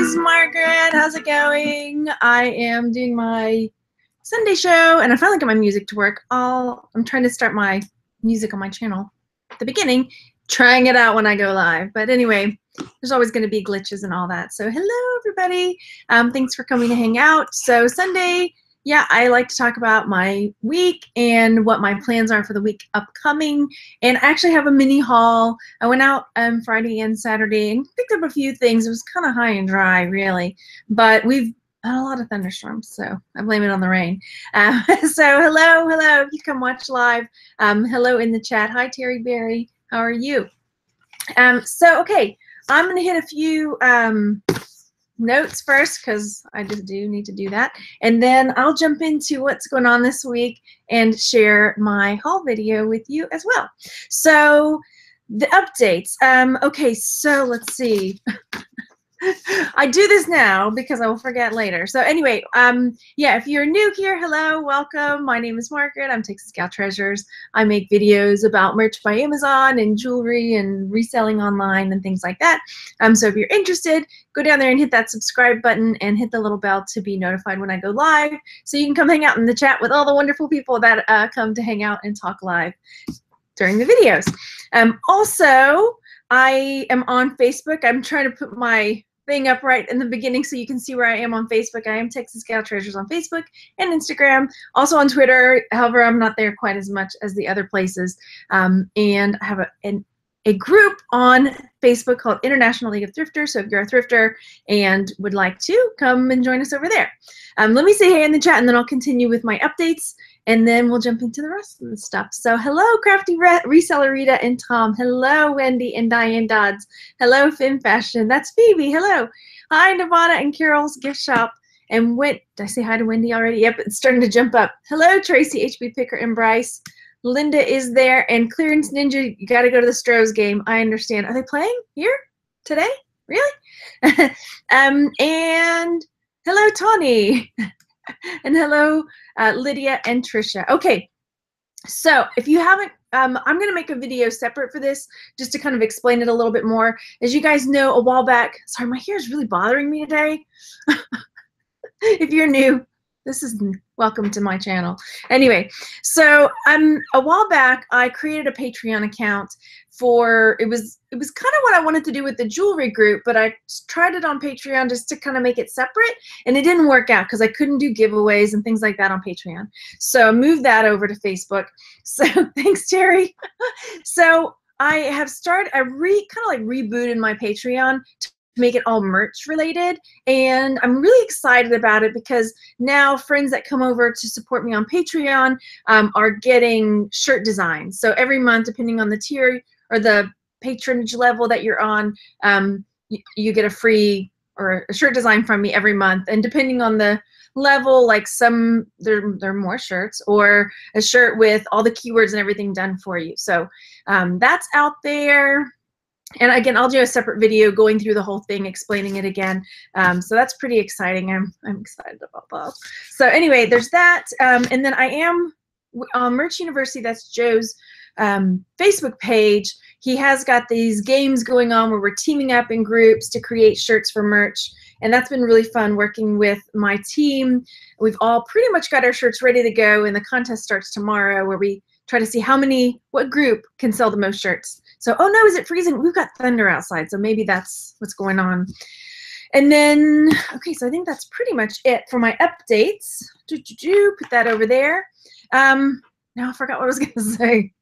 is Margaret. How's it going? I am doing my Sunday show, and I finally got my music to work. I'm trying to start my music on my channel at the beginning, trying it out when I go live. But anyway, there's always going to be glitches and all that. So hello, everybody. Thanks for coming to hang out. So Sunday, yeah, I like to talk about my week and what my plans are for the week upcoming. And I actually have a mini haul. I went out Friday and Saturday and picked up a few things. It was kind of high and dry, really. But we've had a lot of thunderstorms, so I blame it on the rain. So hello. If you come watch live, hello in the chat. Hi, Terry Berry. How are you? So, okay, I'm going to hit a few notes first because I just do need to do that, and then I'll jump into what's going on this week and share my haul video with you as well. So the updates. Okay, so let's see. I do this now because I will forget later. So anyway, yeah, if you're new here, hello, welcome. My name is Margaret. I'm Texas Gal Treasures. I make videos about merch by Amazon and jewelry and reselling online and things like that. So if you're interested, go down there and hit that subscribe button and hit the little bell to be notified when I go live, so you can come hang out in the chat with all the wonderful people that come to hang out and talk live during the videos. Also, I am on Facebook. I'm trying to put my thing up right in the beginning so you can see where I am on Facebook. I am Texas Gal Treasures on Facebook and Instagram, also on Twitter. However, I'm not there quite as much as the other places. And I have a group on Facebook called International League of Thrifters. So if you're a thrifter and would like to, come and join us over there. Let me say hey in the chat, and then I'll continue with my updates, and then we'll jump into the rest of the stuff. So hello, Crafty Reseller Rita and Tom. Hello, Wendy and Diane Dodds. Hello, Finn Fashion. That's Phoebe. Hello. Hi, Nevada and Carol's Gift Shop. And did I say hi to Wendy already? Yep, it's starting to jump up. Hello, Tracy, HB Picker, and Bryce. Linda is there. And Clearance Ninja, you got to go to the Strohs game. I understand. Are they playing here today? Really? And hello, Tawny. And hello, Lydia and Trisha. Okay, so if you haven't, I'm going to make a video separate for this just to kind of explain it a little bit more. As you guys know, a while back, sorry, my hair is really bothering me today. If you're new, this is welcome to my channel. Anyway, so a while back, I created a Patreon account for, it was kind of what I wanted to do with the jewelry group, but I tried it on Patreon just to kind of make it separate, and it didn't work out because I couldn't do giveaways and things like that on Patreon. So I moved that over to Facebook. So thanks, Terry. So I have started, kind of like rebooted my Patreon to make it all merch related, and I'm really excited about it because now friends that come over to support me on Patreon are getting shirt designs. So every month, depending on the tier or the patronage level that you're on, you get a free or a shirt design from me every month. And depending on the level, like some there are more shirts, or a shirt with all the keywords and everything done for you. So that's out there. And again, I'll do a separate video going through the whole thing, explaining it again. So that's pretty exciting. I'm excited about that. So anyway, there's that. And then I am on Merch University. That's Joe's Facebook page. He has got these games going on where we're teaming up in groups to create shirts for merch. And that's been really fun working with my team. We've all pretty much got our shirts ready to go, and the contest starts tomorrow, where we try to see what group can sell the most shirts. So, oh no, is it freezing? We've got thunder outside, so maybe that's what's going on. And then, okay, so I think that's pretty much it for my updates. Put that over there. Now I forgot what I was going to say.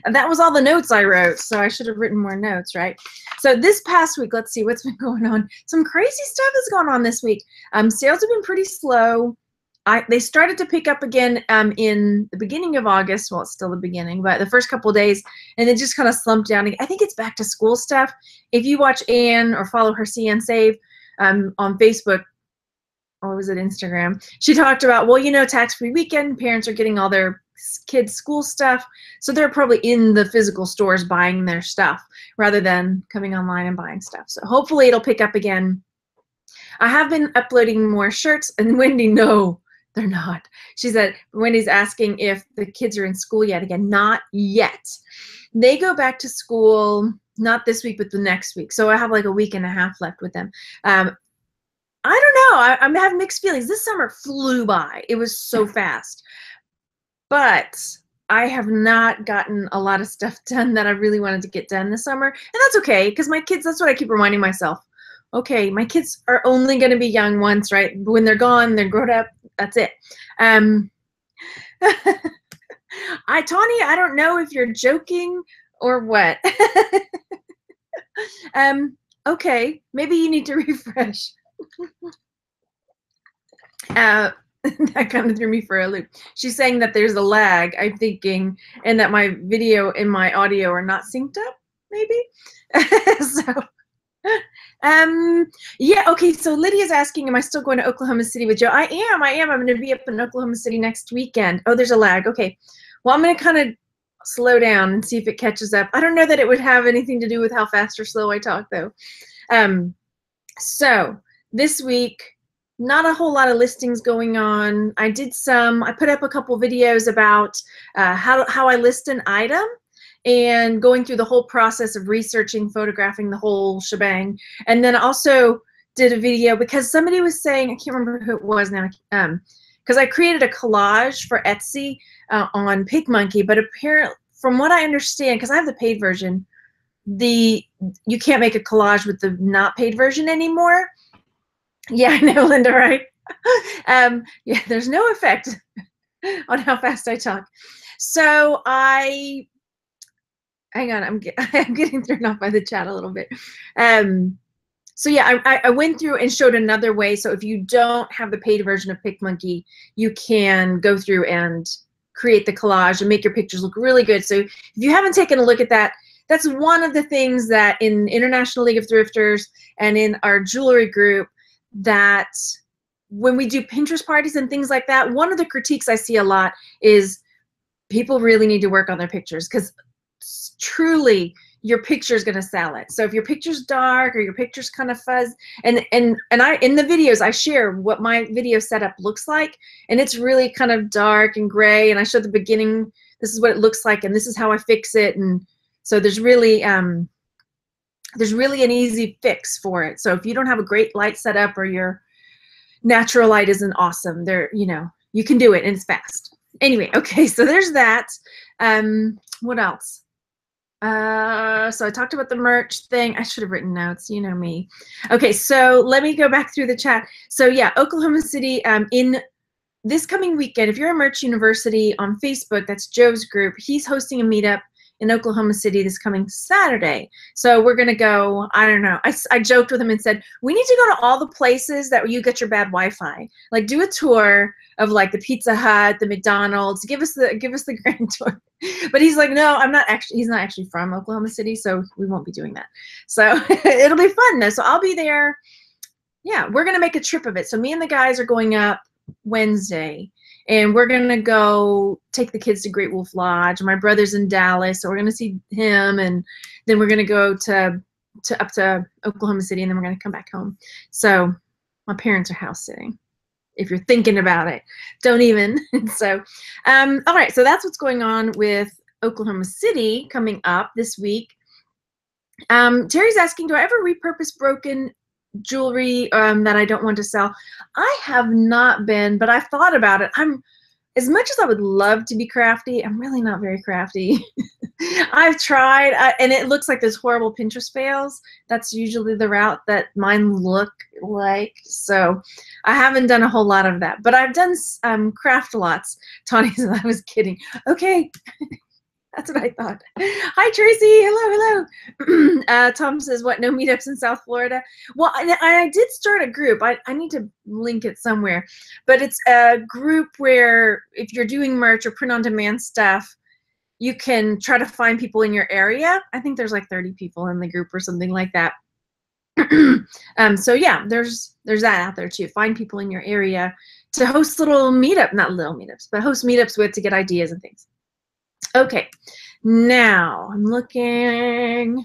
And that was all the notes I wrote, so I should have written more notes, right? So this past week, let's see what's been going on. Some crazy stuff has gone on this week. Sales have been pretty slow. They started to pick up again in the beginning of August. Well, it's still the beginning, but the first couple of days, and it just kind of slumped down. I think it's back to school stuff. If you watch Ann or follow her CN Save on Facebook, or was it Instagram, she talked about, well, you know, tax-free weekend, parents are getting all their kids' school stuff, so they're probably in the physical stores buying their stuff rather than coming online and buying stuff. So hopefully it'll pick up again. I have been uploading more shirts, and Wendy, no, they're not. She said, Wendy's asking if the kids are in school yet. Again, not yet. They go back to school, not this week, but the next week. So I have like a week and a half left with them. I don't know. I'm having mixed feelings. This summer flew by. It was so fast. But I have not gotten a lot of stuff done that I really wanted to get done this summer. And that's okay, because my kids, that's what I keep reminding myself. Okay, my kids are only going to be young once, right? When they're gone, they're grown up. That's it. Tawny, I don't know if you're joking or what. Okay, maybe you need to refresh. That kind of threw me for a loop. She's saying that there's a lag, I'm thinking, and that my video and my audio are not synced up, maybe? So, yeah, okay, so Lydia's asking, am I still going to Oklahoma City with Joe? I am. I'm going to be up in Oklahoma City next weekend. Oh, there's a lag. Okay. Well, I'm going to kind of slow down and see if it catches up. I don't know that it would have anything to do with how fast or slow I talk, though. So this week, not a whole lot of listings going on. I put up a couple videos about how I list an item and going through the whole process of researching, photographing the whole shebang. And then also did a video because somebody was saying, I can't remember who it was now, because I created a collage for Etsy on PicMonkey, but apparently, from what I understand, because I have the paid version, you can't make a collage with the not paid version anymore. Yeah, I know, Linda, right? Yeah, there's no effect on how fast I talk. So hang on, I'm getting thrown off by the chat a little bit. So yeah, I went through and showed another way. So if you don't have the paid version of PicMonkey, you can go through and create the collage and make your pictures look really good. So if you haven't taken a look at that, that's one of the things that in International League of Thrifters and in our jewelry group, that when we do Pinterest parties and things like that, one of the critiques I see a lot is people really need to work on their pictures, because truly your picture is going to sell it. So if your picture's dark or your picture's kind of fuzz, and I in the videos I share what my video setup looks like, and it's really kind of dark and gray, and I show the beginning, this is what it looks like, and this is how I fix it. And so there's really an easy fix for it. So if you don't have a great light setup or your natural light isn't awesome, you can do it and it's fast. Anyway, okay, so there's that. What else? So I talked about the merch thing. I should have written notes, you know me. Okay, so let me go back through the chat. So yeah, Oklahoma City, in this coming weekend, if you're a Merch University on Facebook, that's Joe's group, he's hosting a meetup in Oklahoma City this coming Saturday. So we're going to go, I don't know. I joked with him and said, we need to go to all the places that you get your bad Wi-Fi. Like do a tour of like the Pizza Hut, the McDonald's, give us the grand tour. But he's like, no, he's not actually from Oklahoma City, so we won't be doing that. So it'll be fun though. So I'll be there. Yeah, we're going to make a trip of it. So me and the guys are going up Wednesday. And we're going to go take the kids to Great Wolf Lodge. My brother's in Dallas, so we're going to see him. And then we're going to go up to Oklahoma City, and then we're going to come back home. So my parents are house sitting, if you're thinking about it. Don't even. So, all right, so that's what's going on with Oklahoma City coming up this week. Terry's asking, do I ever repurpose broken jewelry that I don't want to sell? I have not been, but I've thought about it. As much as I would love to be crafty, I'm really not very crafty. I've tried, and it looks like there's horrible Pinterest fails. That's usually the route that mine look like. So I haven't done a whole lot of that, but I've done craft lots. Tawny said I was kidding. Okay. That's what I thought. Hi, Tracy. Hello. Tom says, what, no meetups in South Florida? Well, I did start a group. I need to link it somewhere. But it's a group where if you're doing merch or print-on-demand stuff, you can try to find people in your area. I think there's like 30 people in the group or something like that. So yeah, there's that out there too. Find people in your area to host not little meetups, but host meetups with to get ideas and things. Okay, now I'm looking.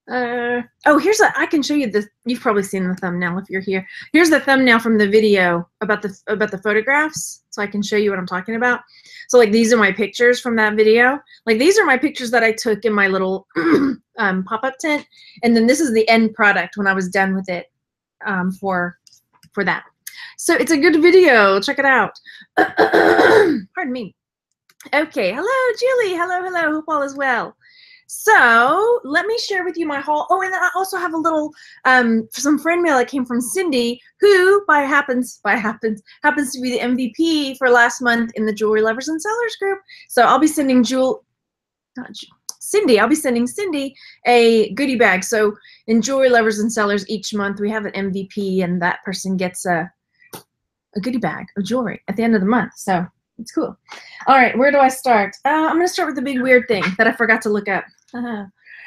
Oh, I can show you this. You've probably seen the thumbnail if you're here. Here's the thumbnail from the video about the photographs, so I can show you what I'm talking about. So like these are my pictures from that video. Like these are my pictures that I took in my little pop-up tent, and then this is the end product when I was done with it for for that. So it's a good video. Check it out. Pardon me. Okay. Hello, Julie. Hello, hello. Hope all is well. So let me share with you my haul. Oh, and then I also have a little some friend mail that came from Cindy, who happens to be the MVP for last month in the Jewelry Lovers and Sellers group. So I'll be sending Cindy a goodie bag. So in Jewelry Lovers and Sellers each month we have an MVP, and that person gets a goodie bag of jewelry at the end of the month. So it's cool. All right, where do I start? I'm going to start with the big weird thing that I forgot to look up.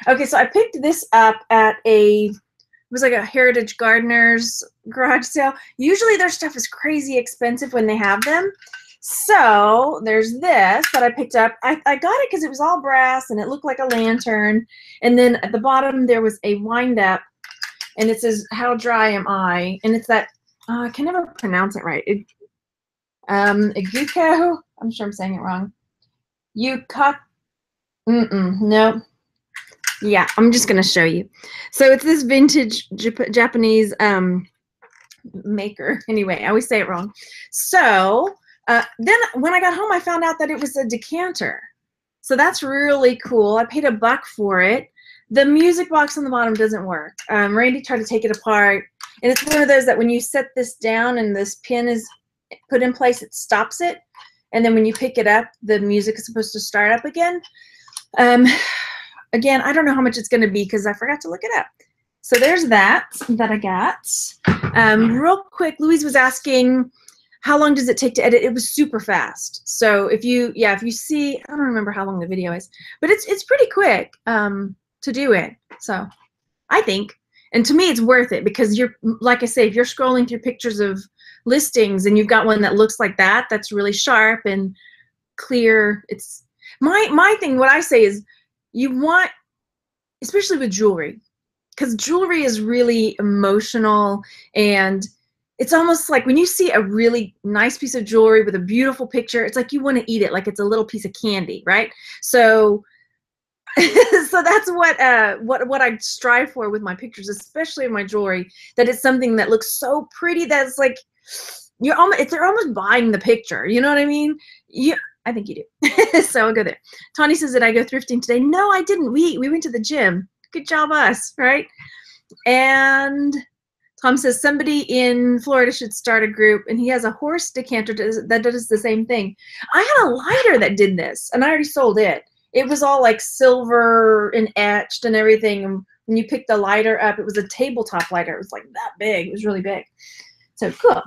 Okay, so I picked this up at it was like a Heritage Gardener's garage sale. Usually their stuff is crazy expensive when they have them. So there's this that I picked up. I got it because it was all brass and it looked like a lantern. And then at the bottom there was a wind up, and it says, "How dry am I?" And it's that, I can never pronounce it right. Iguko, I'm sure I'm saying it wrong. No. Yeah, I'm just gonna show you. So it's this vintage Japanese maker. Anyway, I always say it wrong. So then when I got home, I found out that it was a decanter. So that's really cool. I paid $1 for it. The music box on the bottom doesn't work. Randy tried to take it apart, and it's one of those that when you set this down and this pin is put in place, it stops it. And then when you pick it up, the music is supposed to start up again. Again, I don't know how much it's going to be because I forgot to look it up. So there's that I got. Real quick, Louise was asking, how long does it take to edit? It was super fast. So if you see, I don't remember how long the video is, but it's pretty quick to do it. So I think, and to me, it's worth it because you're, like I say, if you're scrolling through pictures of listings and you've got one that looks like that, that's really sharp and clear. It's my thing. What I say is, you want, especially with jewelry, because jewelry is really emotional, and it's almost like when you see a really nice piece of jewelry with a beautiful picture, it's like you want to eat it like it's a little piece of candy, right? So so that's what I strive for with my pictures, especially in my jewelry, that it's something that looks so pretty that it's like they're almost buying the picture. You know what I mean? I think you do. So I'll go there. Tawny says, did I go thrifting today? No, I didn't. We went to the gym. Good job us, right? And Tom says, somebody in Florida should start a group, and he has a horse decanter that does the same thing. I had a lighter that did this, and I already sold it. It was all like silver and etched and everything. And when you picked the lighter up, it was a tabletop lighter. It was like that big. It was really big. So cool.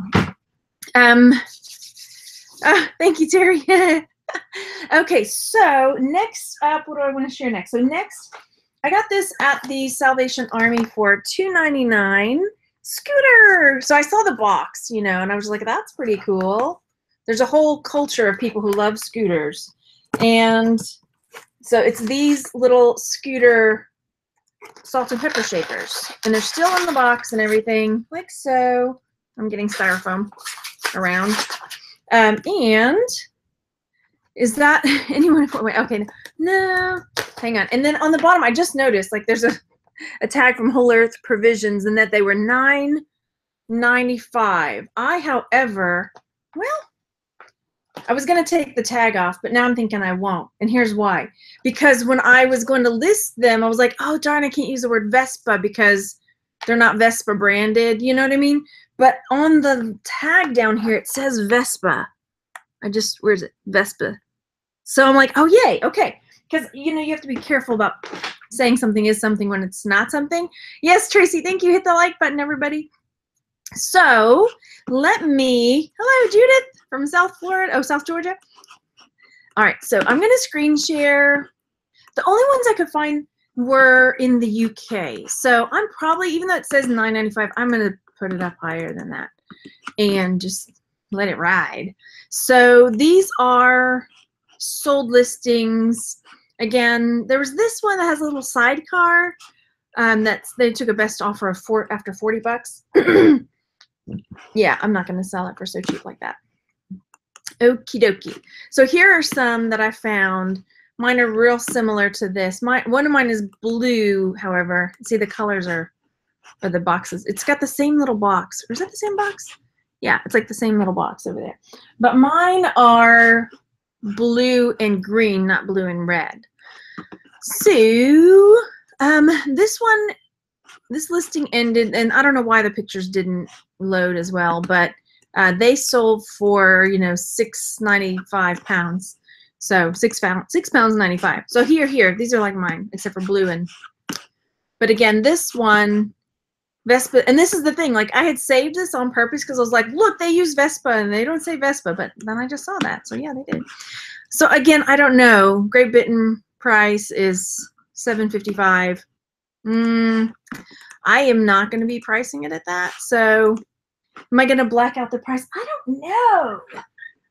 Thank you, Terry. Okay, so next up, what do I want to share next? So next, I got this at the Salvation Army for $2.99. Scooter. So I saw the box, and I was like, that's pretty cool. There's a whole culture of people who love scooters. And so it's these little scooter salt and pepper shakers. And they're still in the box and everything, like so. I'm getting styrofoam around. And is that anyone? Wait, okay, no, hang on. And then on the bottom, I just noticed like there's a tag from Whole Earth Provisions, and that they were $9.95. However, I was gonna take the tag off, but now I'm thinking I won't. And here's why: because when I was going to list them, I was like, oh darn, I can't use the word Vespa because they're not Vespa branded. You know what I mean? But on the tag down here, it says Vespa. Where is it? Vespa. So I'm like, oh, yay. Okay. Because, you have to be careful about saying something is something when it's not something. Yes, Tracy, thank you. Hit the like button, everybody. So hello, Judith from South Georgia. All right. So I'm going to screen share. The only ones I could find were in the UK. So I'm probably, even though it says $9.95, I'm going to put it up higher than that and just let it ride. So these are sold listings. Again, there was this one that has a little sidecar. They took a best offer of after $40. Yeah, I'm not going to sell it for so cheap like that. Okie dokie. So here are some that I found. Mine are real similar to this. One of mine is blue, however. See, the colors are or the boxes. It's got the same little box. Or is that the same box? Yeah, it's like the same little box over there. But mine are blue and green, not blue and red. So this listing ended, and I don't know why the pictures didn't load as well, but they sold for, you know, £6.95. So £6.95. So here, these are like mine, except for blue and. But again, this one, Vespa, and this is the thing, like I had saved this on purpose because I was like, look, they use Vespa and they don't say Vespa, but then I just saw that. So yeah, they did. So again, I don't know. Great Britain price is $7.55. I am not going to be pricing it at that. So am I going to black out the price? I don't know.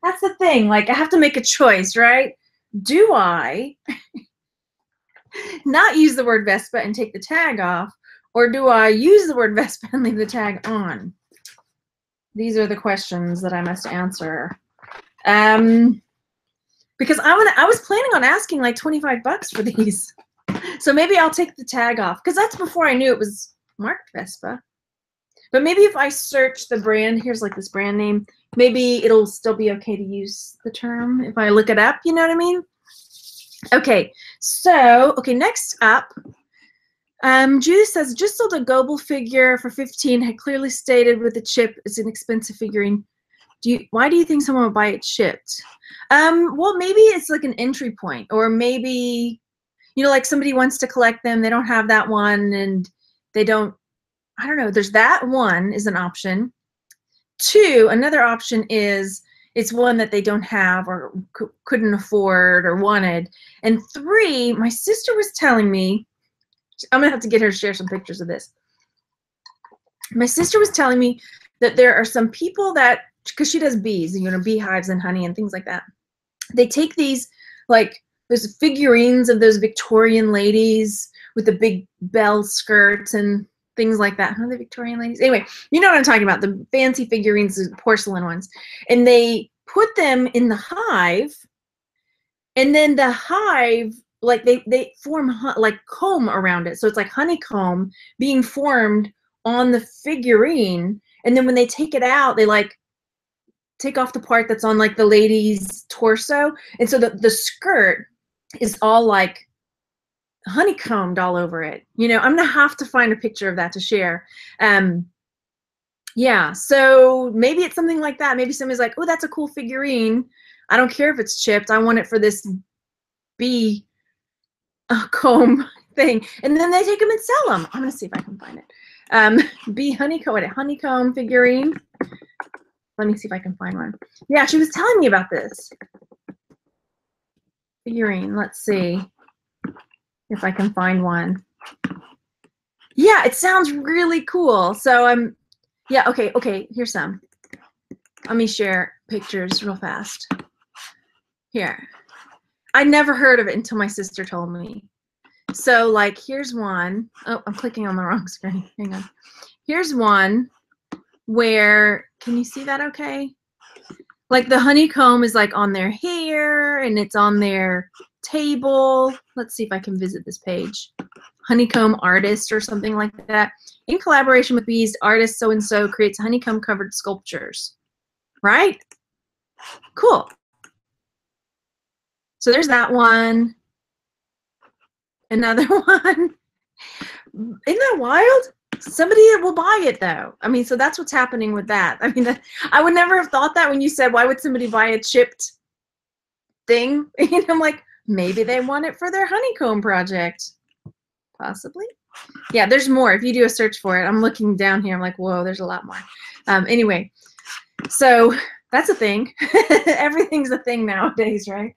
That's the thing. Like I have to make a choice, right? Do I not use the word Vespa and take the tag off, or do I use the word Vespa and leave the tag on? These are the questions that I must answer. Because I was planning on asking like $25 for these. So maybe I'll take the tag off, because that's before I knew it was marked Vespa. But maybe if I search the brand, here's like this brand name, maybe it'll still be okay to use the term if I look it up, you know what I mean? Okay, so, okay, next up, Judith says, just sold a Goebel figure for $15, had clearly stated with the chip it's an expensive figurine. Why do you think someone would buy it shipped? Well, maybe it's like an entry point, or maybe, you know, like somebody wants to collect them, they don't have that one, and they don't, I don't know, there's that one is an option. Two, another option is it's one that they don't have or couldn't afford or wanted. And three, my sister was telling me, I'm gonna have to get her to share some pictures of this. My sister was telling me that there are some people that, because she does bees, you know, beehives and honey and things like that. They take these, like, there's figurines of those Victorian ladies with the big bell skirts and things like that. How are the Victorian ladies? Anyway, you know what I'm talking about, the fancy figurines, the porcelain ones. And they put them in the hive, and then the hive, like they form like comb around it. So it's like honeycomb being formed on the figurine. And then when they take it out, they like take off the part that's on like the lady's torso. And so the skirt is all like honeycombed all over it. You know, I'm gonna have to find a picture of that to share. Yeah, so maybe it's something like that. Maybe somebody's like, oh, that's a cool figurine. I don't care if it's chipped. I want it for this bee comb thing. And then they take them and sell them. I'm gonna see if I can find it. Bee honeycomb figurine. Let me see if I can find one. Yeah, she was telling me about this figurine. Let's see if I can find one. Yeah, it sounds really cool. So yeah, okay, here's some. Let me share pictures real fast. Here. I never heard of it until my sister told me. So like here's one. Oh, I'm clicking on the wrong screen. Hang on. Here's one where, can you see that okay? Like the honeycomb is like on their hair and it's on their table. Let's see if I can visit this page. Honeycomb artist or something like that. In collaboration with bees, artist so-and-so creates honeycomb covered sculptures. Right? Cool. So there's that one. Another one. Isn't that wild? Somebody will buy it though. I mean, so that's what's happening with that. I mean, I would never have thought that when you said, why would somebody buy a chipped thing? And I'm like, maybe they want it for their honeycomb project. Possibly. Yeah, there's more. If you do a search for it, I'm looking down here. I'm like, whoa, there's a lot more. Anyway, so that's a thing. Everything's a thing nowadays, right?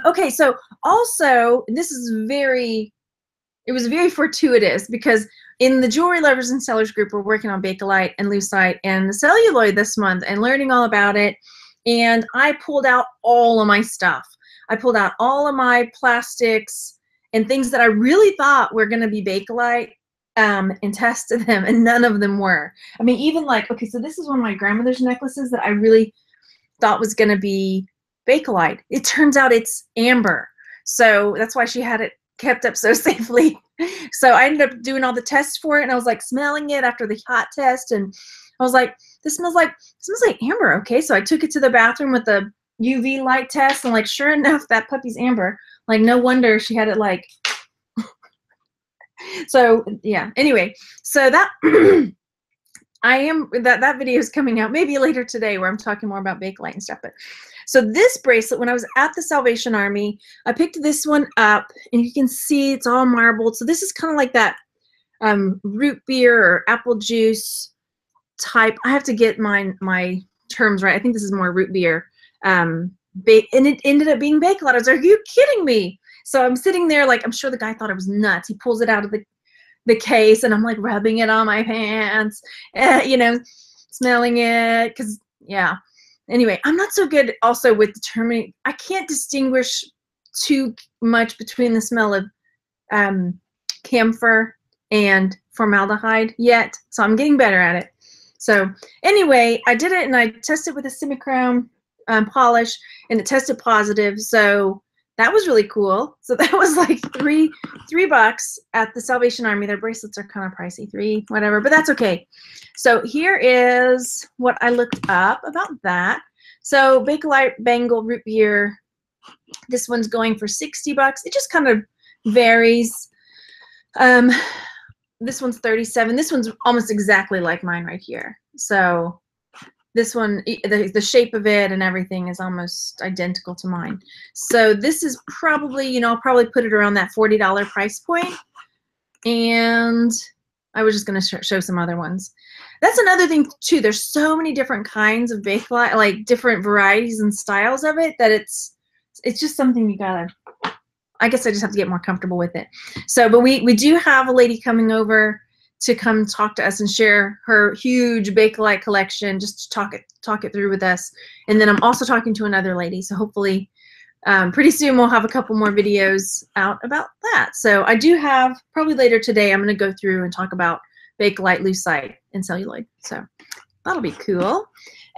Okay, so also, this is it was very fortuitous because in the Jewelry Lovers and Sellers group, we're working on Bakelite and Lucite and the celluloid this month and learning all about it. And I pulled out all of my stuff. I pulled out all of my plastics and things that I really thought were going to be Bakelite and tested them, and none of them were. I mean, even like, okay, so this is one of my grandmother's necklaces that I really thought was going to be Bakelite. It turns out it's amber. So that's why she had it kept up so safely. So I ended up doing all the tests for it, and I was like smelling it after the hot test, and I was like, this smells like amber. Okay, so I took it to the bathroom with the UV light test, and like sure enough, that puppy's amber. Like no wonder she had it like. So yeah. Anyway, so that that video is coming out maybe later today, where I'm talking more about Bakelite and stuff. But so this bracelet, when I was at the Salvation Army, I picked this one up, and you can see it's all marbled. So this is kind of like that root beer or apple juice type. I have to get my terms right. I think this is more root beer. And it ended up being Bakelite. I was like, are you kidding me? So I'm sitting there like, I'm sure the guy thought I was nuts. He pulls it out of the case, and I'm like rubbing it on my hands, you know, smelling it, because yeah. Anyway, I'm not so good also with determining. I can't distinguish too much between the smell of camphor and formaldehyde yet, so I'm getting better at it. So anyway, I did it, and I tested with a semichrome polish, and it tested positive. So that was really cool. So that was like $3 at the Salvation Army. Their bracelets are kind of pricey, $3 whatever, but that's okay. So here is what I looked up about that. So Bakelite Bangle Root Beer, this one's going for $60. It just kind of varies. This one's $37. This one's almost exactly like mine right here. So this one, the shape of it and everything is almost identical to mine. So this is probably, you know, I'll probably put it around that $40 price point. And I was just going to show some other ones. That's another thing too. There's so many different kinds of Bakelite, like different varieties and styles of it, that it's just something you gotta, I guess I just have to get more comfortable with it. So, but we do have a lady coming over to come talk to us and share her huge Bakelite collection, just to talk it through with us. And then I'm also talking to another lady, so hopefully pretty soon we'll have a couple more videos out about that. So I do have, probably later today, I'm going to go through and talk about Bakelite, lucite, and celluloid. So that'll be cool.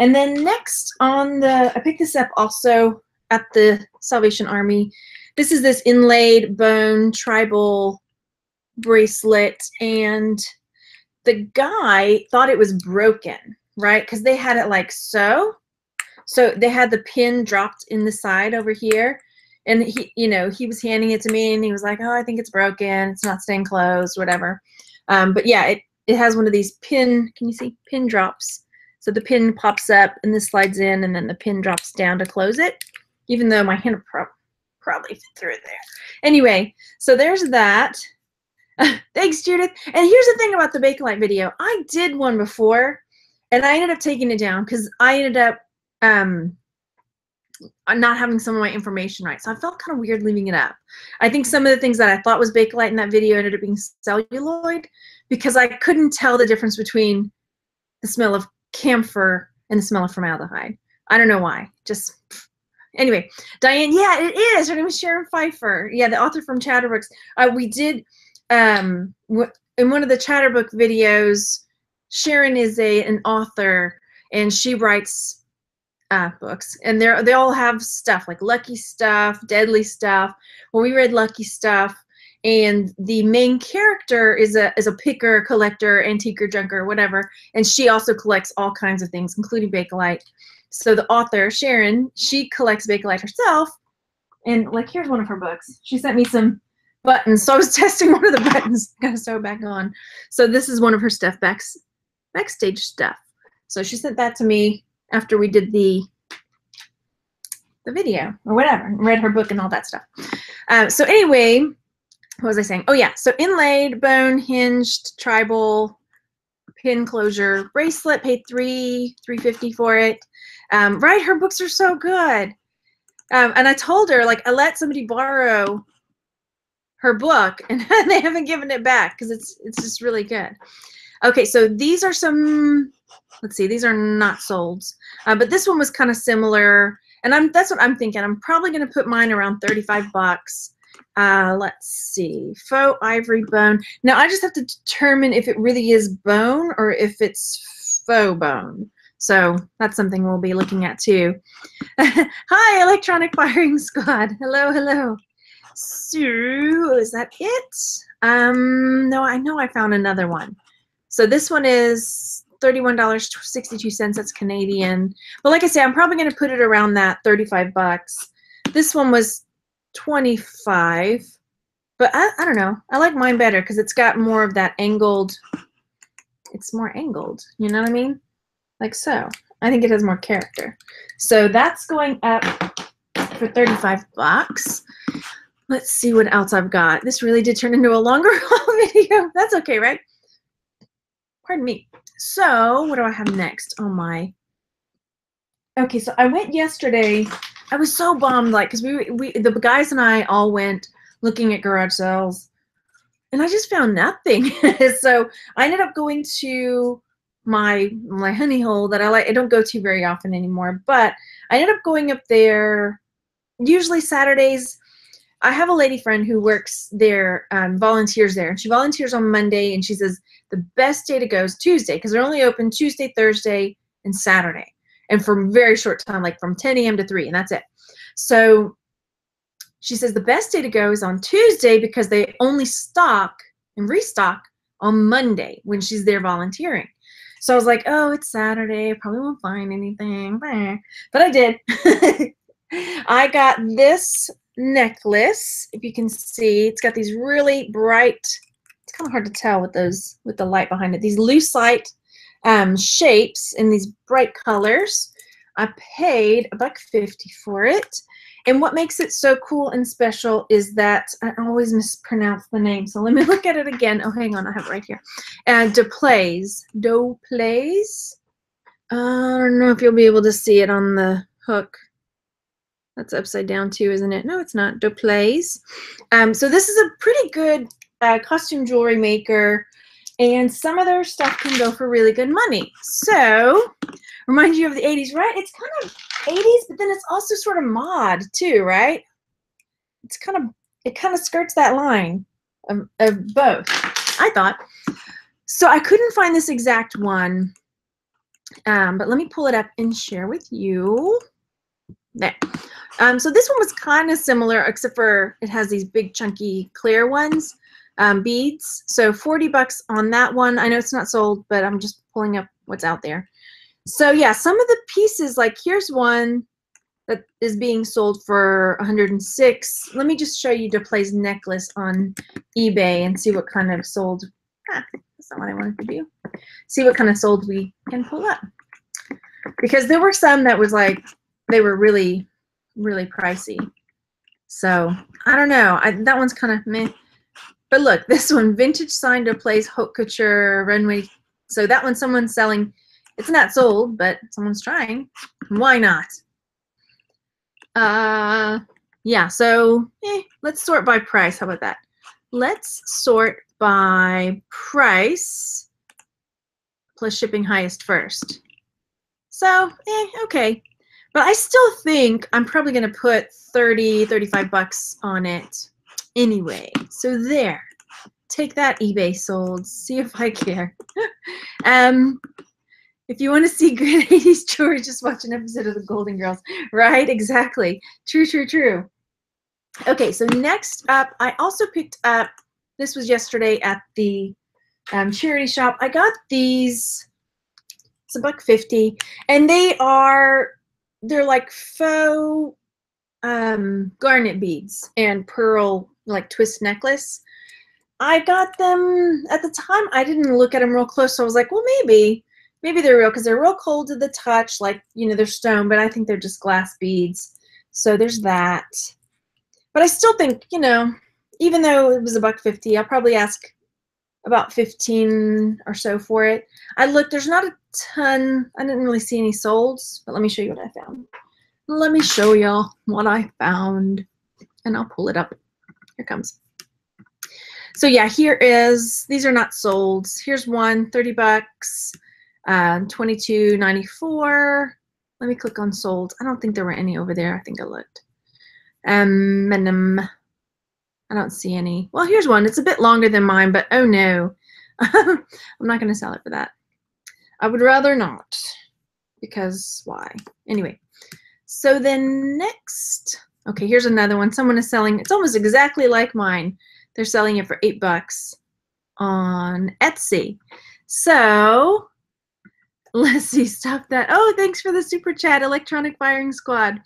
And then next on the, I picked this up also at the Salvation Army. This is this inlaid bone tribal bracelet, and the guy thought it was broken, right? Because they had it like so. So they had the pin dropped in the side over here, and he, you know, he was handing it to me, and he was like, "Oh, I think it's broken. It's not staying closed, whatever." But yeah, it has one of these pin. Can you see pin drops? So the pin pops up, and this slides in, and then the pin drops down to close it. Even though my hand probably fit through it there. Anyway, so there's that. Thanks, Judith. And here's the thing about the Bakelite video. I did one before, and I ended up taking it down because I ended up not having some of my information right. So I felt kind of weird leaving it up. I think some of the things that I thought was Bakelite in that video ended up being celluloid, because I couldn't tell the difference between the smell of camphor and the smell of formaldehyde. I don't know why. Just anyway, Diane, yeah, it is. Her name is Sharon Pfeiffer. Yeah, the author from Chatterbooks. We did in one of the Chatterbook videos. Sharon is an author, and she writes books, and they all have stuff like Lucky Stuff, Deadly Stuff. Well, we read Lucky Stuff, and the main character is a picker, collector, antiquer, junker, whatever, and she also collects all kinds of things, including Bakelite. So the author, Sharon, she collects Bakelite herself, and like here's one of her books. She sent me some buttons, so I was testing one of the buttons. Gotta sew it back on. So this is one of her stuff, backstage stuff. So she sent that to me after we did the video or whatever, read her book and all that stuff. So anyway, what was I saying? Oh yeah, so inlaid, bone, hinged, tribal, pin closure bracelet. Paid $3.50 for it. Right, her books are so good. And I told her, like, I let somebody borrow her book, and they haven't given it back because it's just really good. Okay, so these are some. Let's see, these are not solds, but this one was kind of similar, and that's what I'm thinking. I'm probably going to put mine around $35. Let's see, faux ivory bone. Now I just have to determine if it really is bone or if it's faux bone. So that's something we'll be looking at too. Hi, Electronic Firing Squad. Hello, hello. So is that it? No, I know I found another one. So this one is $31.62. That's Canadian. But like I say, I'm probably going to put it around that 35 bucks. This one was 25. But I don't know. I like mine better because it's got more of that angled. It's more angled. You know what I mean? Like so. I think it has more character. So that's going up for 35 bucks. Let's see what else I've got. This really did turn into a longer video. That's okay, right? Pardon me. So what do I have next? Oh my. Okay, so I went yesterday. I was so bummed, like, because the guys and I all went looking at garage sales, and I just found nothing. So I ended up going to my honey hole that I don't go to very often anymore, but I ended up going up there usually Saturdays. I have a lady friend who works there, volunteers there, and she volunteers on Monday, and she says the best day to go is Tuesday because they're only open Tuesday, Thursday, and Saturday, and for a very short time, like from 10 a.m. to 3, and that's it. So she says the best day to go is on Tuesday because they only stock and restock on Monday when she's there volunteering. So I was like, oh, it's Saturday. I probably won't find anything. But I did. I got this necklace. If you can see, it's got these really bright, it's kind of hard to tell with the light behind it, these lucite shapes in these bright colors. I paid $1.50 for it. And what makes it so cool and special is that I always mispronounce the name. So let me look at it again. Oh, hang on. I have it right here. Doplaise. I don't know if you'll be able to see it on the hook. That's upside down too, isn't it? No, it's not. Doplaise. So this is a pretty good costume jewelry maker. And some of their stuff can go for really good money. So, reminds you of the 80s, right? It's kind of 80s, but then it's also sort of mod too, right? It kind of skirts that line of both, I thought. So I couldn't find this exact one, but let me pull it up and share with you. There. So this one was kind of similar, except for it has these big chunky clear ones. Beads. So 40 bucks on that one. I know it's not sold, but I'm just pulling up what's out there. So yeah, some of the pieces, like here's one that is being sold for 106. Let me just show you Doplaise's necklace on eBay and see what kind of sold. That's not what I wanted to do. See what kind of sold we can pull up. Because there were some that was like, they were really, really pricey. So I don't know. That one's kind of meh. But look, this one, vintage sign Doplaise haute couture runway. So that one, someone's selling. It's not sold, but someone's trying. Why not? Yeah, so let's sort by price. How about that? Let's sort by price plus shipping highest first. So, okay. But I still think I'm probably going to put 30, 35 bucks on it anyway. So there. Take that, eBay sold. See if I care. If you want to see good 80s jewelry, just watch an episode of the Golden Girls. Right? Exactly. True, true, true. Okay, so next up, I also picked up, this was yesterday at the charity shop. I got these, it's $1.50, and they're like faux garnet beads and pearl like twist necklace. I got them at the time. I didn't look at them real close, so I was like, well, maybe they're real because they're real cold to the touch, like, you know, they're stone, but I think they're just glass beads. So there's that. But I still think, you know, even though it was $1.50, I'll probably ask about 15 or so for it. I looked, there's not a ton. I didn't really see any solds, but let me show you what I found. Let me show y'all what I found, and I'll pull it up. Here it comes. So yeah, these are not sold. Here's one, 30 bucks, $22.94. Let me click on sold. I don't think there were any over there. I think I looked. I don't see any. Well, here's one. It's a bit longer than mine, but oh no. I'm not going to sell it for that. I would rather not, because why? Anyway, so then next, Okay, here's another one. Someone is selling, it's almost exactly like mine. They're selling it for $8 on Etsy. So let's see, stop that. Oh, thanks for the super chat, Electronic Firing Squad.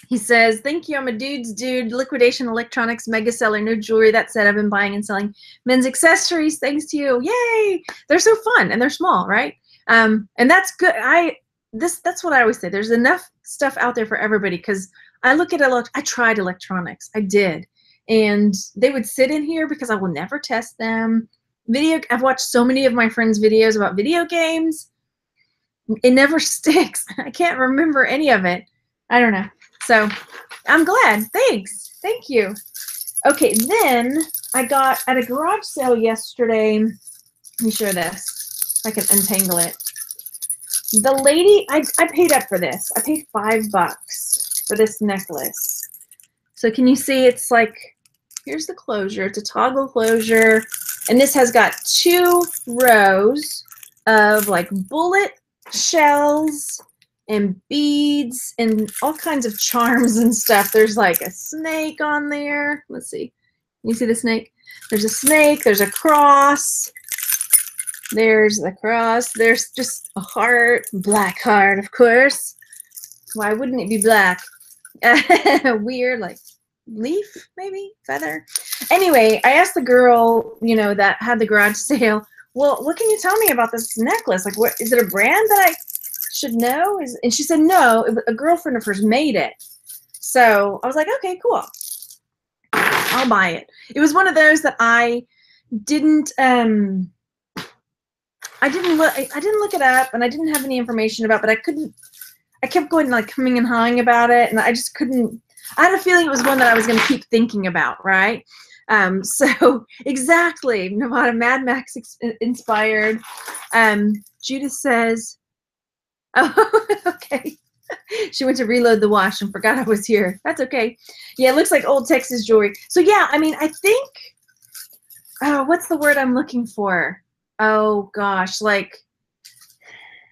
He says, thank you, I'm a dude's dude, liquidation electronics mega seller, no jewelry. That said, I've been buying and selling men's accessories thanks to you. Yay! They're so fun and they're small, right? And that's good. That's what I always say. There's enough stuff out there for everybody, because I look at I tried electronics. I did. And they would sit in here because I will never test them. I've watched so many of my friends' videos about video games. It never sticks. I can't remember any of it. I don't know. So I'm glad. Thanks. Thank you. Okay, then I got at a garage sale yesterday. Let me show this. If I can untangle it. The lady, I paid up for this. I paid $5 for this necklace. So can you see it's like, here's the closure. It's a toggle closure. And this has got 2 rows of like bullet shells and beads and all kinds of charms and stuff. There's like a snake on there. Let's see. You see the snake? There's a snake. There's a cross. There's the cross. There's just a heart. Black heart, of course. Why wouldn't it be black? Weird, like leaf, maybe? Feather? Anyway, I asked the girl, you know, that had the garage sale, well, what can you tell me about this necklace? Like, what is it, a brand that I should know? And she said, no, a girlfriend of hers made it. So I was like, okay, cool. I'll buy it. It was one of those that I didn't look it up, and I didn't have any information about, but I kept going, like, coming and hawing about it, and I just couldn't. I had a feeling it was one that I was going to keep thinking about, right? So exactly, Nevada, Mad Max inspired. Judith says, oh, okay. She went to reload the wash and forgot I was here. That's okay. Yeah, it looks like old Texas jewelry. So yeah, I mean, I think, what's the word I'm looking for? Oh gosh, like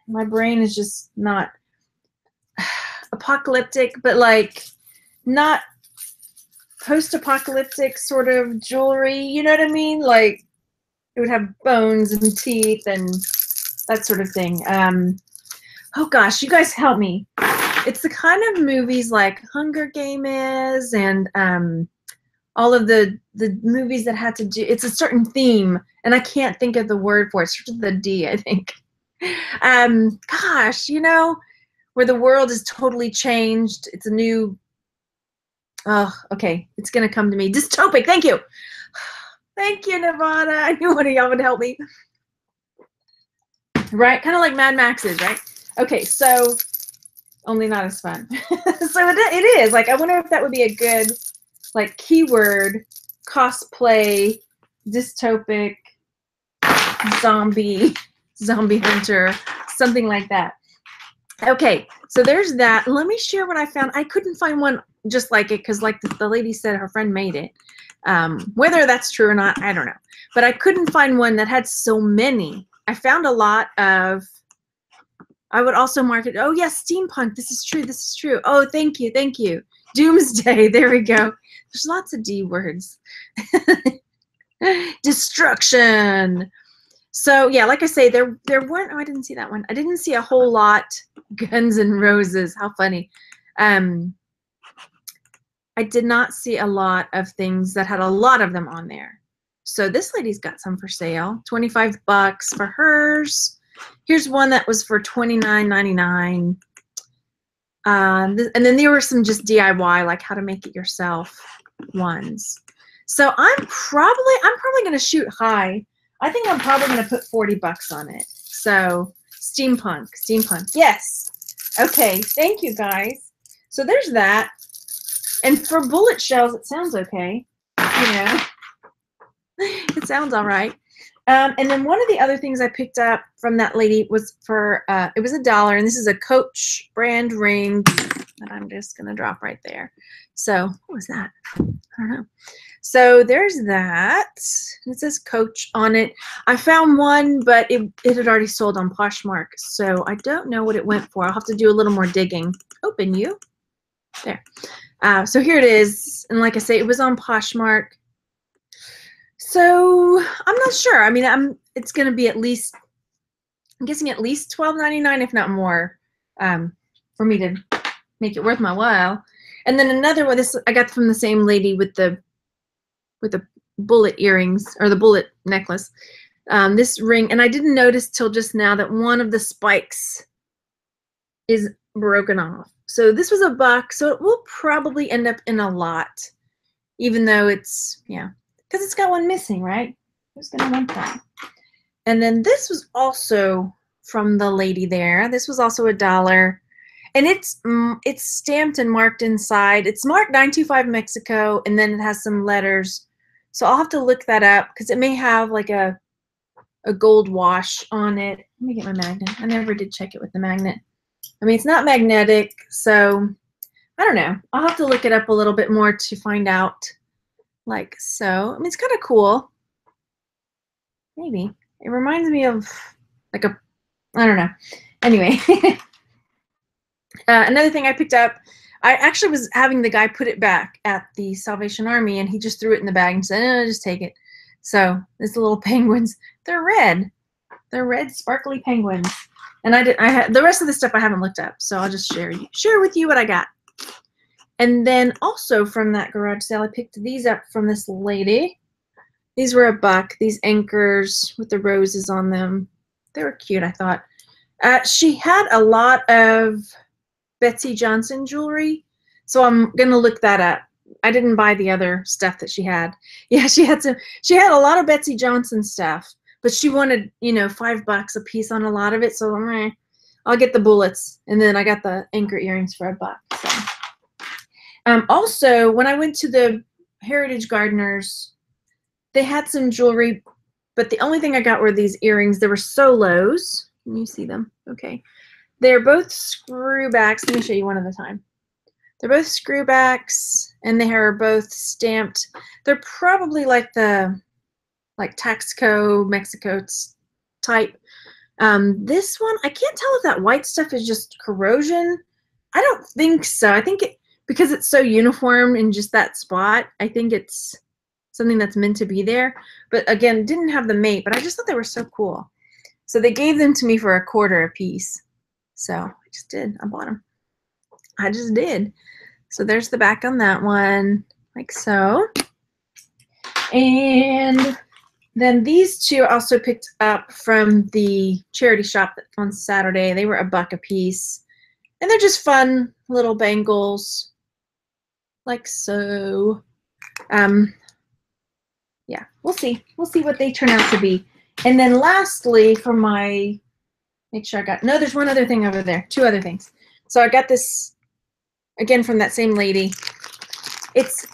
my brain is just not apocalyptic, but like not post-apocalyptic sort of jewelry. You know what I mean? Like it would have bones and teeth and that sort of thing. Oh gosh, you guys help me. It's the kind of movies like Hunger Game is, and all of the movies that had to do, it's a certain theme, and I can't think of the word for it. It starts with the D, I think. Gosh, you know, where the world is totally changed. It's a new, oh, okay, it's gonna come to me. Dystopic, thank you. Thank you, Nevada. I knew one of y'all would help me. Right, kind of like Mad Max is, right? Okay, so only not as fun. So it is, like, I wonder if that would be a good, like, keyword, cosplay, dystopic, zombie hunter, something like that. Okay, so there's that. Let me share what I found. I couldn't find one just like it, because like the lady said her friend made it. Whether that's true or not, I don't know. But I couldn't find one that had so many. I found a lot of, I would also mark it, oh yes, steampunk, this is true, this is true. Oh, thank you, thank you. Doomsday, there we go. There's lots of D words. Destruction. So yeah, like I say, there weren't, oh, I didn't see that one. I didn't see a whole lot. Guns N' Roses, how funny. I did not see a lot of things that had a lot of them on there. So this lady's got some for sale, $25 for hers. Here's one that was for $29.99. And then there were some just DIY, like how to make it yourself ones. So I'm probably going to shoot high. I think I'm probably going to put $40 on it. So steampunk, yes. Okay, thank you guys. So there's that. And for bullet shells, it sounds okay. You know, it sounds all right. And then one of the other things I picked up from that lady was for, it was $1, and this is a Coach brand ring that I'm just going to drop right there. So what was that? I don't know. So there's that. It says Coach on it. I found one, but it had already sold on Poshmark, so I don't know what it went for. I'll have to do a little more digging. Open you. There. So here it is. And like I say, it was on Poshmark. So I'm not sure. I mean, it's going to be at least, I'm guessing at least $12.99, if not more, for me to make it worth my while. And then another one, this I got from the same lady with the bullet earrings, or the bullet necklace. This ring, and I didn't notice till just now that one of the spikes is broken off. So this was $1, so it will probably end up in a lot, even though it's, yeah, because it's got one missing, right? Who's gonna want that? And then this was also from the lady there. This was also $1, and it's stamped and marked inside. It's marked 925 Mexico, and then it has some letters. So I'll have to look that up because it may have like a gold wash on it. Let me get my magnet. I never did check it with the magnet. I mean, it's not magnetic, so I don't know. I'll have to look it up a little bit more to find out. Like so. I mean, it's kind of cool. Maybe. It reminds me of like a, I don't know. Anyway. Another thing I picked up, I actually was having the guy put it back at the Salvation Army, and he just threw it in the bag and said, "Oh, just take it." So these little penguins, they're red. They're red, sparkly penguins. And I had the rest of the stuff I haven't looked up, so I'll just share with you what I got. And then also from that garage sale, I picked these up from this lady. These were $1. These anchors with the roses on them. They were cute, I thought. She had a lot of Betsy Johnson jewelry, so I'm gonna look that up. I didn't buy the other stuff that she had. Yeah, she had a lot of Betsy Johnson stuff, but she wanted, you know, $5 a piece on a lot of it, so I'll get the bullets, and then I got the anchor earrings for $1. So. Also, when I went to the Heritage Gardeners, they had some jewelry, but the only thing I got were these earrings. They were solos. Can you see them? Okay. They're both screwbacks. Let me show you one at a time. They're both screwbacks, and they are both stamped. They're probably like the Taxco Mexico type. This one, I can't tell if that white stuff is just corrosion. I don't think so. I think because it's so uniform in just that spot, I think it's something that's meant to be there. But again, didn't have the mate, but I just thought they were so cool. So they gave them to me for $1 a piece. So I just did. I bought them. I just did. So there's the back on that one, like so. And then these two I also picked up from the charity shop on Saturday. They were $1 a piece. And they're just fun little bangles, like so. Yeah, we'll see. We'll see what they turn out to be. And then lastly, for my, make sure I got, no, there's one other thing over there. 2 other things. So I got this, again, from that same lady. It's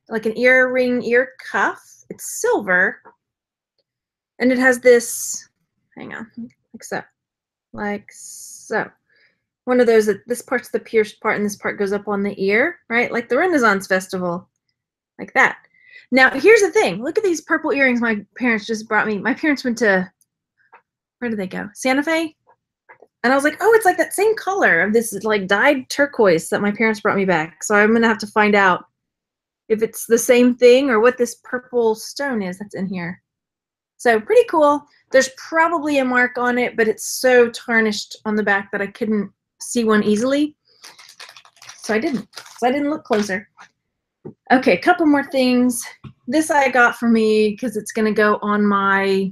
like an earring ear cuff. It's silver. And it has this, hang on, like so. One of those that this part's the pierced part and this part goes up on the ear, right? Like the Renaissance Festival, like that. Now, here's the thing. Look at these purple earrings my parents just brought me. My parents went to, where did they go? Santa Fe? And I was like, oh, it's like that same color of this like dyed turquoise that my parents brought me back. So I'm going to have to find out if it's the same thing or what this purple stone is that's in here. So pretty cool. There's probably a mark on it, but it's so tarnished on the back that I couldn't see one easily. So I didn't. So I didn't look closer. Okay, a couple more things. This I got for me because it's going to go on my,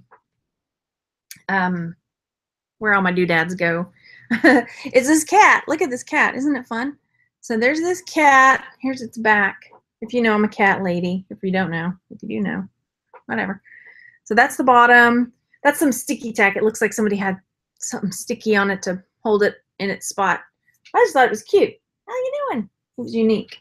where all my doodads go. It's this cat. Look at this cat. Isn't it fun? So there's this cat. Here's its back. If you know, I'm a cat lady. If you don't know. If you do know. Whatever. So that's the bottom. That's some sticky tack. It looks like somebody had something sticky on it to hold it in its spot. I just thought it was cute. How you doing? It was unique.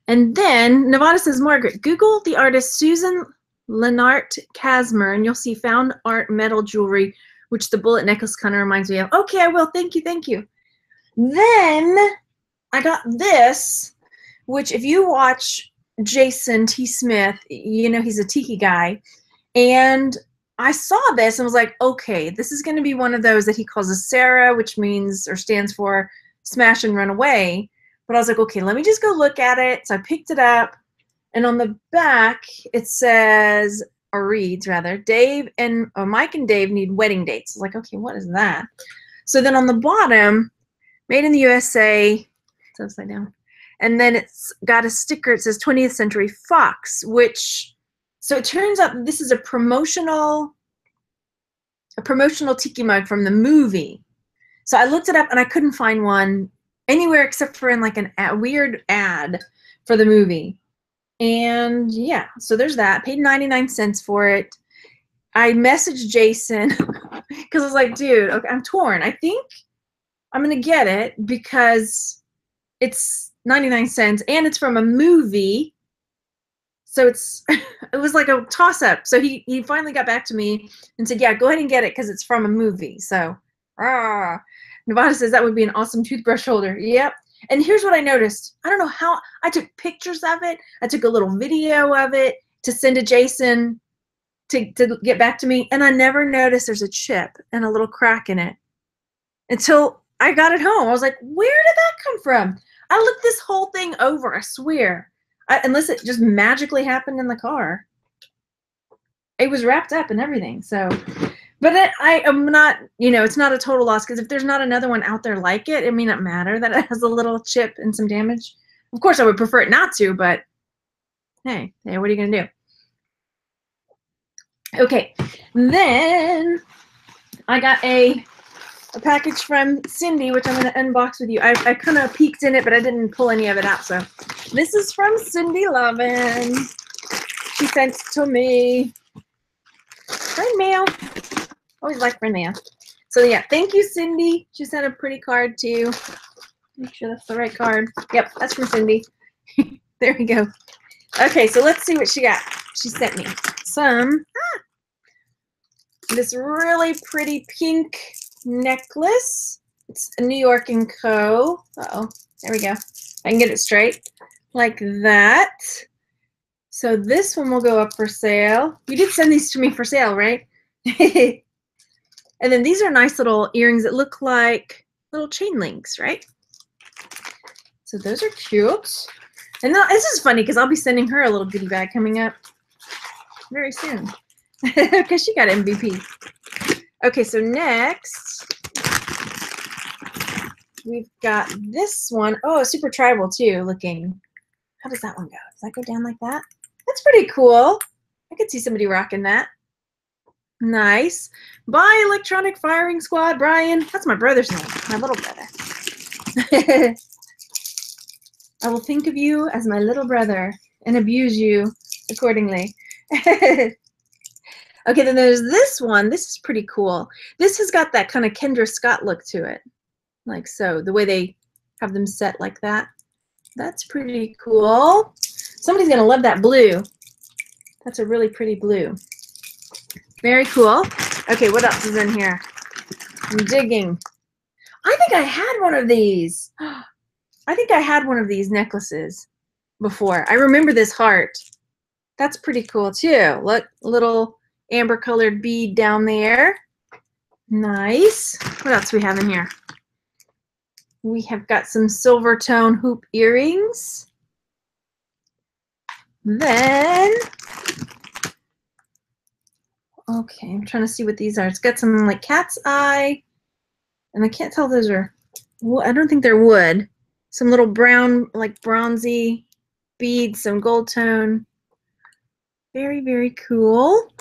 And then Nevada says, Margaret, Google the artist Susan Lennart Casmer, and you'll see found art metal jewelry, which the bullet necklace kind of reminds me of. Okay, I will. Thank you. Thank you. Then I got this, which if you watch Jason T. Smith, you know he's a tiki guy. And I saw this and was like, okay, this is going to be one of those that he calls a Sarah, which means or stands for smash and run away. But I was like, okay, let me just go look at it. So I picked it up, and on the back it says, or reads rather, Mike and Dave need wedding dates. I was like, okay, what is that? So then on the bottom, made in the USA, it's upside down. And then it's got a sticker. It says 20th Century Fox, which, so it turns out this is a promotional tiki mug from the movie. So I looked it up and I couldn't find one anywhere except for in like a weird ad for the movie. And yeah, so there's that. Paid 99 cents for it. I messaged Jason because I was like, dude, okay, I'm torn. I think I'm going to get it because it's 99 cents and it's from a movie. So it was like a toss-up. So he finally got back to me and said, yeah, go ahead and get it because it's from a movie. So, Nevada says that would be an awesome toothbrush holder. Yep. And here's what I noticed. I don't know how, I took pictures of it. I took a little video of it to send to Jason to get back to me. And I never noticed there's a chip and a little crack in it until I got it home. I was like, where did that come from? I looked this whole thing over, I swear. Unless it just magically happened in the car. It was wrapped up and everything. So, but I am not, it's not a total loss because if there's not another one out there like it, it may not matter that it has a little chip and some damage. Of course, I would prefer it not to, but hey, what are you going to do? Okay, then I got a package from Cindy, which I'm going to unbox with you. I kind of peeked in it, but I didn't pull any of it out. So this is from Cindy Lovin. She sent it to me. Friend mail. Always like friend mail. So yeah, thank you, Cindy. She sent a pretty card too. Make sure that's the right card. Yep, that's from Cindy. There we go. Okay, so let's see what she got. She sent me this really pretty pink necklace. It's a New York & Co. Uh-oh, there we go. I can get it straight like that. So this one will go up for sale. You did send these to me for sale, right? And then these are nice little earrings that look like little chain links, right? So those are cute. And now, this is funny because I'll be sending her a little goodie bag coming up very soon because she got MVP. Okay, so next we've got this one. Oh, super tribal too looking. How does that one go? Does that go down like that? That's pretty cool. I could see somebody rocking that. Nice. Bye, Electronic Firing Squad, Brian. That's my brother's name, my little brother. I will think of you as my little brother and abuse you accordingly. Okay, then there's this one. This is pretty cool. This has got that kind of Kendra Scott look to it. Like so, the way they have them set like that. That's pretty cool. Somebody's going to love that blue. That's a really pretty blue. Very cool. Okay, what else is in here? I'm digging. I think I had one of these. I think I had one of these necklaces before. I remember this heart. That's pretty cool too. Look, little amber colored bead down there. Nice. What else do we have in here? We have got some silver tone hoop earrings. Then, okay, I'm trying to see what these are. It's got some like cat's eye, and I can't tell if those are, I don't think they're wood. Some little brown, like bronzy beads, some gold tone. Very, very cool.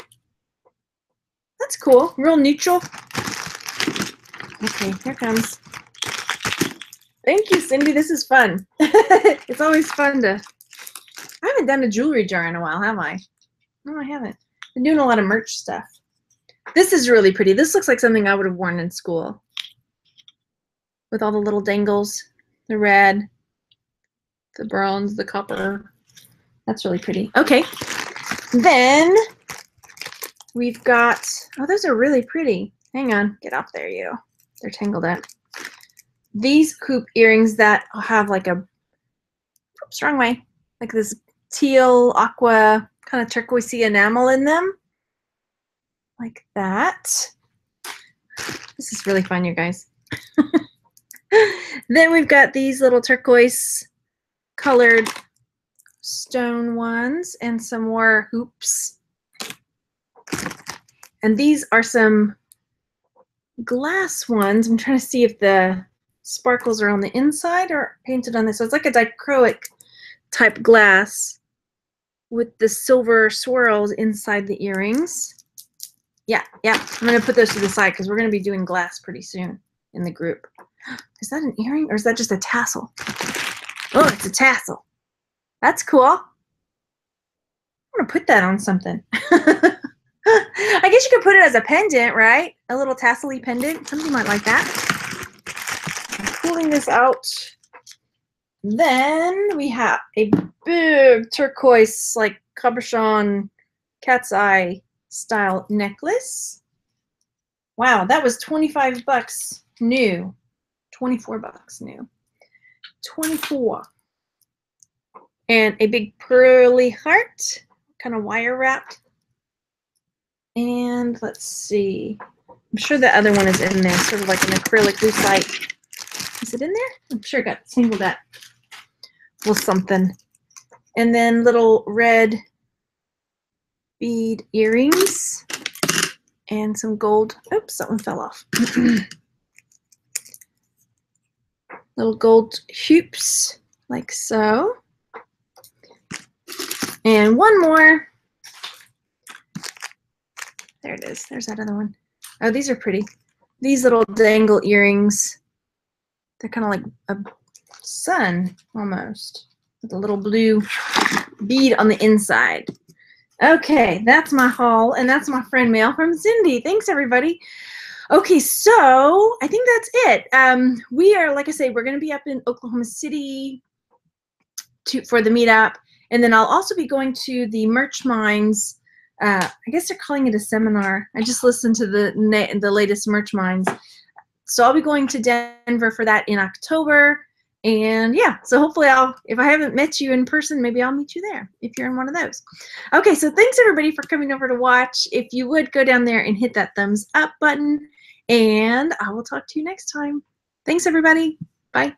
That's cool. Real neutral. Okay, here comes. Thank you, Cindy. This is fun. It's always fun to... I haven't done a jewelry jar in a while, have I? No, I haven't. Been doing a lot of merch stuff. This is really pretty. This looks like something I would have worn in school. With all the little dangles. The red. The bronze. The copper. That's really pretty. Okay. Then we've got... Oh, those are really pretty. Hang on. Get off there, you. They're tangled up. These coupe earrings that have like a... Oops, wrong way. Like this teal, aqua, kind of turquoisey enamel in them. Like that. This is really fun, you guys. Then we've got these little turquoise colored stone ones and some more hoops. And these are some glass ones. I'm trying to see if the sparkles are on the inside or painted on this. So it's like a dichroic type glass with the silver swirls inside the earrings. Yeah, I'm going to put those to the side because we're going to be doing glass pretty soon in the group. Is that an earring or is that just a tassel? Oh, it's a tassel. That's cool. I'm going to put that on something. I guess you could put it as a pendant, right? A little tassel-y pendant. Somebody might like that. I'm pulling this out. Then we have a big turquoise, like cabochon, cat's eye style necklace. Wow, that was 25 bucks new. 24 bucks new. 24. And a big pearly heart, kind of wire wrapped. And let's see. I'm sure the other one is in there, sort of like an acrylic lucite. Is it in there? I'm sure it got singled out with something. And then little red bead earrings and some gold. Oops, that one fell off. Little gold hoops, like so. And one more. There it is. There's that other one. Oh, these are pretty. These little dangle earrings. They're kind of like a sun almost, with a little blue bead on the inside. Okay, that's my haul, and that's my friend mail from Cindy. Thanks, everybody. Okay, so I think that's it. We are, like I say, we're going to be up in Oklahoma City for the meetup, and then I'll also be going to the Merch Minds. I guess they're calling it a seminar. I just listened to the latest Merch Minds. So I'll be going to Denver for that in October. And yeah, so hopefully if I haven't met you in person, maybe I'll meet you there if you're in one of those. Okay, so thanks everybody for coming over to watch. If you would go down there and hit that thumbs up button, and I will talk to you next time. Thanks everybody. Bye.